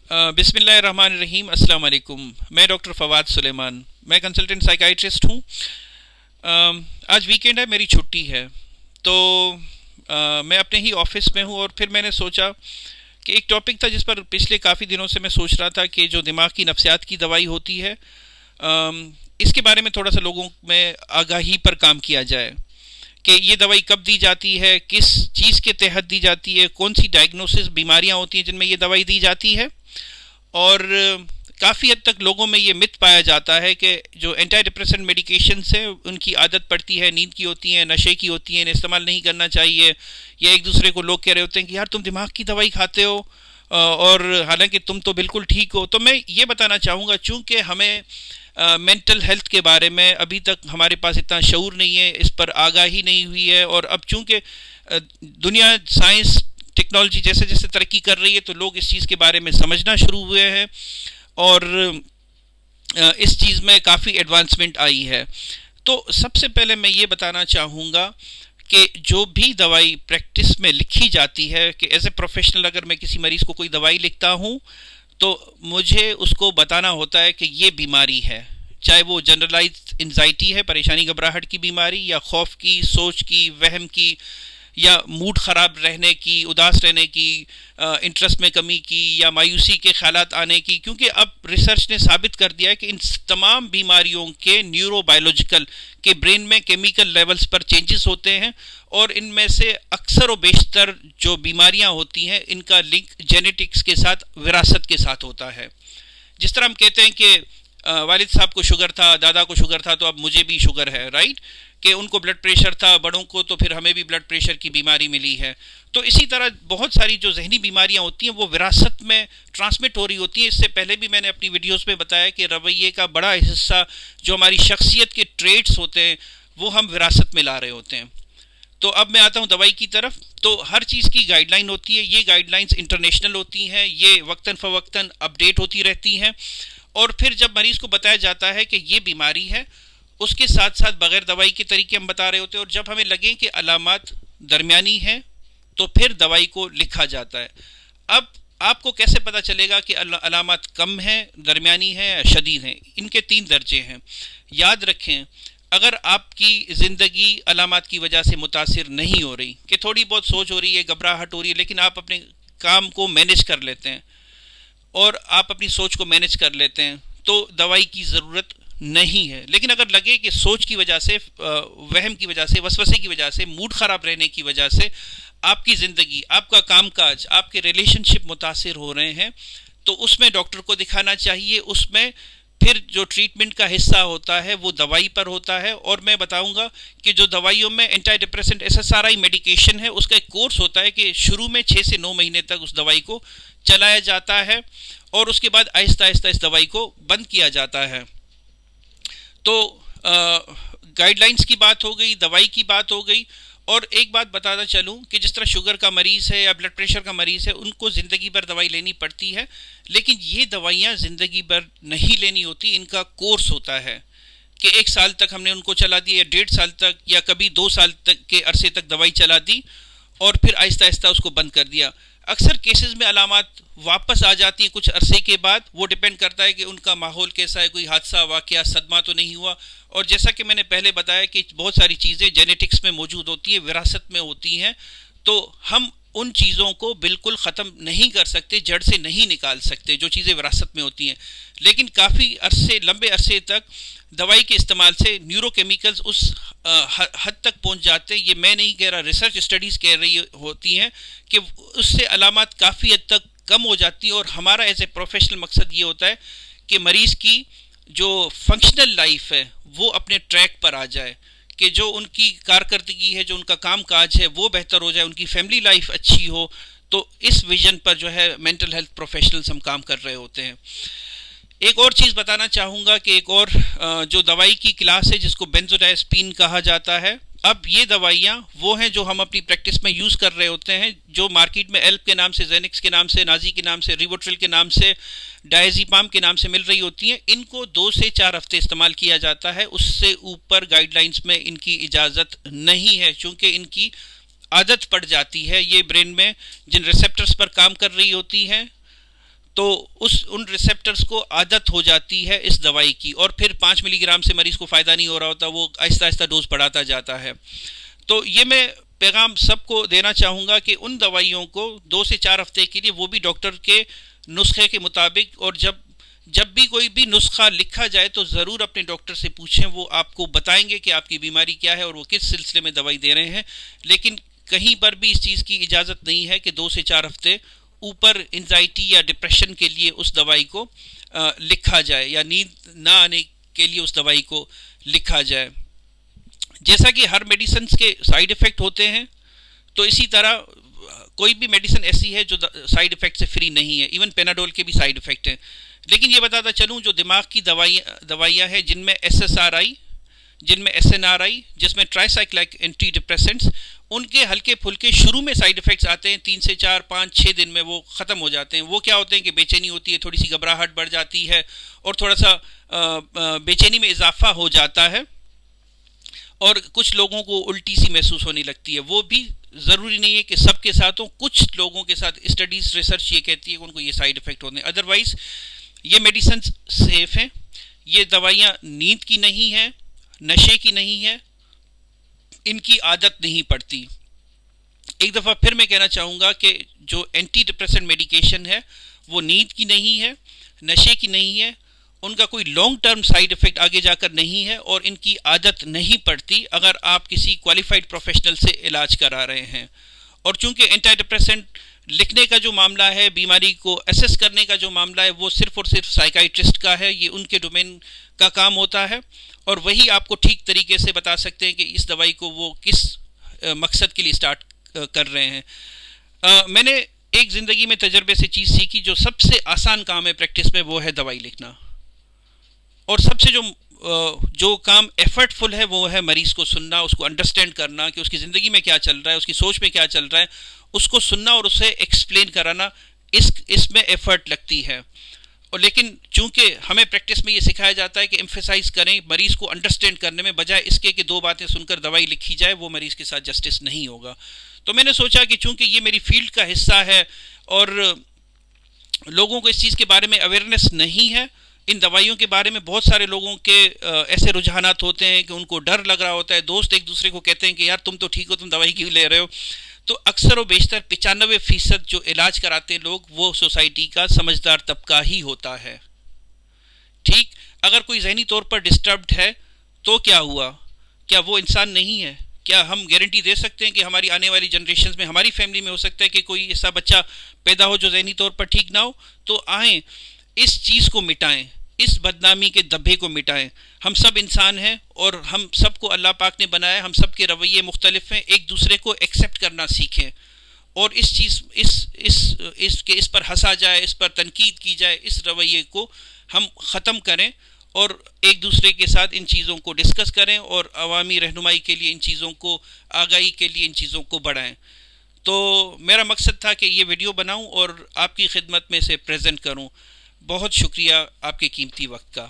बिस्मिल्लाहिर्रहमानिर्रहीम, अस्सलाम वालेकुम। मैं डॉक्टर फवाद सुलेमान, मैं कंसल्टेंट साइकाइट्रिस्ट हूँ। आज वीकेंड है, मेरी छुट्टी है। तो मैं अपने ही ऑफिस में हूँ और फिर मैंने सोचा कि एक टॉपिक था जिस पर पिछले काफ़ी दिनों से मैं सोच रहा था कि जो दिमाग की नफ्सियात की दवाई होती है, इसके बारे में थोड़ा सा लोगों में आगाही पर काम किया जाए कि ये दवाई कब दी जाती है, किस चीज़ के तहत दी जाती है, कौन सी डायग्नोसिस बीमारियां होती हैं जिनमें ये दवाई दी जाती है। और काफ़ी हद तक लोगों में ये मिथ पाया जाता है कि जो एंटी डिप्रेसेंट मेडिकेशंस हैं उनकी आदत पड़ती है, नींद की होती हैं, नशे की होती हैं, इन्हें इस्तेमाल नहीं करना चाहिए। या एक दूसरे को लोग कह रहे होते हैं कि यार तुम दिमाग की दवाई खाते हो, और हालांकि तुम तो बिल्कुल ठीक हो। तो मैं ये बताना चाहूँगा, चूँकि हमें मेंटल हेल्थ के बारे में अभी तक हमारे पास इतना शऊर नहीं है, इस पर आगाही नहीं हुई है। और अब चूँकि दुनिया, साइंस, टेक्नोलॉजी जैसे जैसे तरक्की कर रही है तो लोग इस चीज़ के बारे में समझना शुरू हुए हैं और इस चीज़ में काफ़ी एडवांसमेंट आई है। तो सबसे पहले मैं ये बताना चाहूँगा कि जो भी दवाई प्रैक्टिस में लिखी जाती है, कि एज ए प्रोफेशनल अगर मैं किसी मरीज़ को कोई दवाई लिखता हूँ तो मुझे उसको बताना होता है कि ये बीमारी है। चाहे वो जनरलाइज्ड एंजाइटी है, परेशानी घबराहट की बीमारी, या खौफ की, सोच की, वहम की, या मूड ख़राब रहने की, उदास रहने की, इंटरेस्ट में कमी की, या मायूसी के ख्यालात आने की। क्योंकि अब रिसर्च ने साबित कर दिया है कि इन तमाम बीमारियों के न्यूरोबायोलॉजिकल, के ब्रेन में केमिकल लेवल्स पर चेंजेस होते हैं। और इनमें से अक्सर व बेशतर जो बीमारियां होती हैं इनका लिंक जेनेटिक्स के साथ, विरासत के साथ होता है। जिस तरह हम कहते हैं कि वालिद साहब को शुगर था, दादा को शुगर था, तो अब मुझे भी शुगर है, राइट? कि उनको ब्लड प्रेशर था, बड़ों को, तो फिर हमें भी ब्लड प्रेशर की बीमारी मिली है। तो इसी तरह बहुत सारी जो जहनी बीमारियां होती हैं वो विरासत में ट्रांसमिट हो रही होती हैं। इससे पहले भी मैंने अपनी वीडियोस में बताया कि रवैये का बड़ा हिस्सा, जो हमारी शख्सियत के ट्रेड्स होते हैं, वो हम विरासत में ला रहे होते हैं। तो अब मैं आता हूँ दवाई की तरफ। तो हर चीज़ की गाइडलाइन होती है, ये गाइडलाइंस इंटरनेशनल होती हैं, ये वक्तन फ़वक्तन अपडेट होती रहती हैं। और फिर जब मरीज़ को बताया जाता है कि ये बीमारी है, उसके साथ साथ बग़ैर दवाई के तरीके हम बता रहे होते हैं। और जब हमें लगे कि अलामात दरमियानी हैं तो फिर दवाई को लिखा जाता है। अब आपको कैसे पता चलेगा कि अलामात कम हैं, दरमियानी हैं या शदीद हैं? इनके 3 दर्जे हैं। याद रखें, अगर आपकी ज़िंदगी अलामात की वजह से मुतासिर नहीं हो रही, कि थोड़ी बहुत सोच हो रही है, घबराहट हो रही है, लेकिन आप अपने काम को मैनेज कर लेते हैं और आप अपनी सोच को मैनेज कर लेते हैं, तो दवाई की ज़रूरत नहीं है। लेकिन अगर लगे कि सोच की वजह से, वहम की वजह से, वसवसे की वजह से, मूड ख़राब रहने की वजह से आपकी ज़िंदगी, आपका कामकाज, आपके रिलेशनशिप मुतासिर हो रहे हैं, तो उसमें डॉक्टर को दिखाना चाहिए। उसमें फिर जो ट्रीटमेंट का हिस्सा होता है वो दवाई पर होता है। और मैं बताऊंगा कि जो दवाइयों में एंटी डिप्रेसेंट SSRI मेडिकेशन है, उसका एक कोर्स होता है कि शुरू में 6 से 9 महीने तक उस दवाई को चलाया जाता है और उसके बाद आहिस्ता आहिस्ता इस दवाई को बंद किया जाता है। तो गाइडलाइंस की बात हो गई, दवाई की बात हो गई। और एक बात बताना चलूँ कि जिस तरह शुगर का मरीज़ है या ब्लड प्रेशर का मरीज़ है, उनको ज़िंदगी भर दवाई लेनी पड़ती है, लेकिन ये दवाइयाँ ज़िंदगी भर नहीं लेनी होती। इनका कोर्स होता है कि 1 साल तक हमने उनको चला दी, या 1.5 साल तक, या कभी 2 साल तक के अरसे तक दवाई चला दी और फिर आहिस्ता आहिस्ता उसको बंद कर दिया। अक्सर केसेस में अलामात वापस आ जाती हैं कुछ अरसे के बाद। वो डिपेंड करता है कि उनका माहौल कैसा है, कोई हादसा, वाक़या, सदमा तो नहीं हुआ। और जैसा कि मैंने पहले बताया कि बहुत सारी चीज़ें जेनेटिक्स में मौजूद होती हैं, विरासत में होती हैं, तो हम उन चीज़ों को बिल्कुल ख़त्म नहीं कर सकते, जड़ से नहीं निकाल सकते जो चीज़ें विरासत में होती हैं। लेकिन काफ़ी अरसे, लंबे अरसे तक दवाई के इस्तेमाल से न्यूरोकेमिकल्स उस हद तक पहुंच जाते हैं, ये मैं नहीं कह रहा, रिसर्च स्टडीज़ कह रही होती हैं कि उससे अलामात काफ़ी हद तक कम हो जाती है। और हमारा एज ए प्रोफेशनल मकसद ये होता है कि मरीज़ की जो फंक्शनल लाइफ है वो अपने ट्रैक पर आ जाए, कि जो उनकी कारकर्दगी है, जो उनका काम काज है, वो बेहतर हो जाए, उनकी फैमिली लाइफ अच्छी हो। तो इस विजन पर जो है मेंटल हेल्थ प्रोफेशनल्स हम काम कर रहे होते हैं। एक और चीज़ बताना चाहूँगा कि एक और जो दवाई की क्लास है जिसको बेंजोडाइज़पीन कहा जाता है। अब ये दवाइयाँ वो हैं जो हम अपनी प्रैक्टिस में यूज़ कर रहे होते हैं, जो मार्केट में एल्प के नाम से, जेनिक्स के नाम से, नाजी के नाम से, रिवोट्रिल के नाम से, डायज़ीपाम के नाम से मिल रही होती हैं। इनको 2 से 4 हफ्ते इस्तेमाल किया जाता है, उससे ऊपर गाइडलाइंस में इनकी इजाज़त नहीं है, चूँकि इनकी आदत पड़ जाती है। ये ब्रेन में जिन रिसेप्टर्स पर काम कर रही होती हैं, तो उन रिसेप्टर्स को आदत हो जाती है इस दवाई की, और फिर 5 मिलीग्राम से मरीज़ को फ़ायदा नहीं हो रहा होता, वो आहिस्ता आहिस्ता डोज बढ़ाता जाता है। तो ये मैं पैगाम सबको देना चाहूँगा कि उन दवाइयों को 2 से 4 हफ्ते के लिए, वो भी डॉक्टर के नुस्खे के मुताबिक, और जब भी कोई भी नुस्खा लिखा जाए तो ज़रूर अपने डॉक्टर से पूछें, वो आपको बताएंगे कि आपकी बीमारी क्या है और वो किस सिलसिले में दवाई दे रहे हैं। लेकिन कहीं पर भी इस चीज़ की इजाज़त नहीं है कि 2 से 4 हफ्ते ऊपर एंजाइटी या डिप्रेशन के लिए उस दवाई को लिखा जाए, या नींद ना आने के लिए उस दवाई को लिखा जाए। जैसा कि हर मेडिसिन के साइड इफ़ेक्ट होते हैं, तो इसी तरह कोई भी मेडिसिन ऐसी है जो साइड इफ़ेक्ट से फ्री नहीं है। इवन पेनाडोल के भी साइड इफ़ेक्ट हैं। लेकिन ये बताता चलूँ, जो दिमाग की दवाइयाँ हैं जिनमें SSRI, जिनमें SNRI, जिसमें ट्राइसाइक्लिक एंटी डिप्रेसेंट्स, उनके हल्के फुल्के शुरू में साइड इफ़ेक्ट्स आते हैं, 3 से 4, 5, 6 दिन में वो ख़त्म हो जाते हैं। वो क्या होते हैं कि बेचैनी होती है, थोड़ी सी घबराहट बढ़ जाती है, और थोड़ा सा बेचैनी में इजाफा हो जाता है, और कुछ लोगों को उल्टी सी महसूस होने लगती है। वो भी ज़रूरी नहीं है कि सबके साथ हो, कुछ लोगों के साथ स्टडीज़, रिसर्च ये कहती है कि उनको ये साइड इफ़ेक्ट होते हैं। अदरवाइज़ ये मेडिसिन सेफ़ हैं। ये दवाइयाँ नींद की नहीं है, नशे की नहीं है, इनकी आदत नहीं पड़ती। एक दफ़ा फिर मैं कहना चाहूँगा कि जो एंटी डिप्रेसेंट मेडिकेशन है वो नींद की नहीं है, नशे की नहीं है, उनका कोई लॉन्ग टर्म साइड इफ़ेक्ट आगे जाकर नहीं है, और इनकी आदत नहीं पड़ती अगर आप किसी क्वालिफाइड प्रोफेशनल से इलाज करा रहे हैं। और चूंकि एंटी डिप्रेसेंट लिखने का जो मामला है, बीमारी को असेस करने का जो मामला है, वो सिर्फ और सिर्फ साइकाइट्रिस्ट का है, ये उनके डोमेन का काम होता है, और वही आपको ठीक तरीके से बता सकते हैं कि इस दवाई को वो किस मकसद के लिए स्टार्ट कर रहे हैं। मैंने एक ज़िंदगी में तजर्बे से चीज़ सीखी, जो सबसे आसान काम है प्रैक्टिस में, वो है दवाई लिखना। और सबसे जो काम एफर्टफुल है वो है मरीज़ को सुनना, उसको अंडरस्टैंड करना कि उसकी ज़िंदगी में क्या चल रहा है, उसकी सोच में क्या चल रहा है, उसको सुनना और उसे एक्सप्लेन कराना, इसमें एफर्ट लगती है। और लेकिन चूंकि हमें प्रैक्टिस में ये सिखाया जाता है कि एम्फेसाइज करें मरीज़ को अंडरस्टैंड करने में, बजाय इसके कि 2 बातें सुनकर दवाई लिखी जाए, वो मरीज़ के साथ जस्टिस नहीं होगा। तो मैंने सोचा कि चूंकि ये मेरी फील्ड का हिस्सा है और लोगों को इस चीज़ के बारे में अवेयरनेस नहीं है, इन दवाइयों के बारे में बहुत सारे लोगों के ऐसे रुझानात होते हैं कि उनको डर लग रहा होता है, दोस्त एक दूसरे को कहते हैं कि यार तुम तो ठीक हो, तुम दवाई क्यों ले रहे हो। तो अक्सर व बेशतर 95% जो इलाज कराते हैं लोग, वो सोसाइटी का समझदार तबका ही होता है। ठीक, अगर कोई जहनी तौर पर डिस्टर्ब्ड है तो क्या हुआ, क्या वो इंसान नहीं है? क्या हम गारंटी दे सकते हैं कि हमारी आने वाली जनरेशन में, हमारी फैमिली में हो सकता है कि कोई ऐसा बच्चा पैदा हो जो जहनी तौर पर ठीक ना हो? तो आएँ इस चीज़ को मिटाएं, इस बदनामी के धब्बे को मिटाएं। हम सब इंसान हैं और हम सबको अल्लाह पाक ने बनाया, हम सब के रवैये मुख्तलिफ हैं, एक दूसरे को एक्सेप्ट करना सीखें, और इस चीज़ इस पर हंसा जाए, इस पर तनकीद की जाए, इस रवैये को हम ख़त्म करें और एक दूसरे के साथ इन चीज़ों को डिस्कस करें, और अवामी रहनुमाई के लिए इन चीज़ों को, आगाही के लिए इन चीज़ों को बढ़ाएं। तो मेरा मकसद था कि ये वीडियो बनाऊं और आपकी खिदमत में से प्रेजेंट करूं। बहुत शुक्रिया आपके कीमती वक्त का।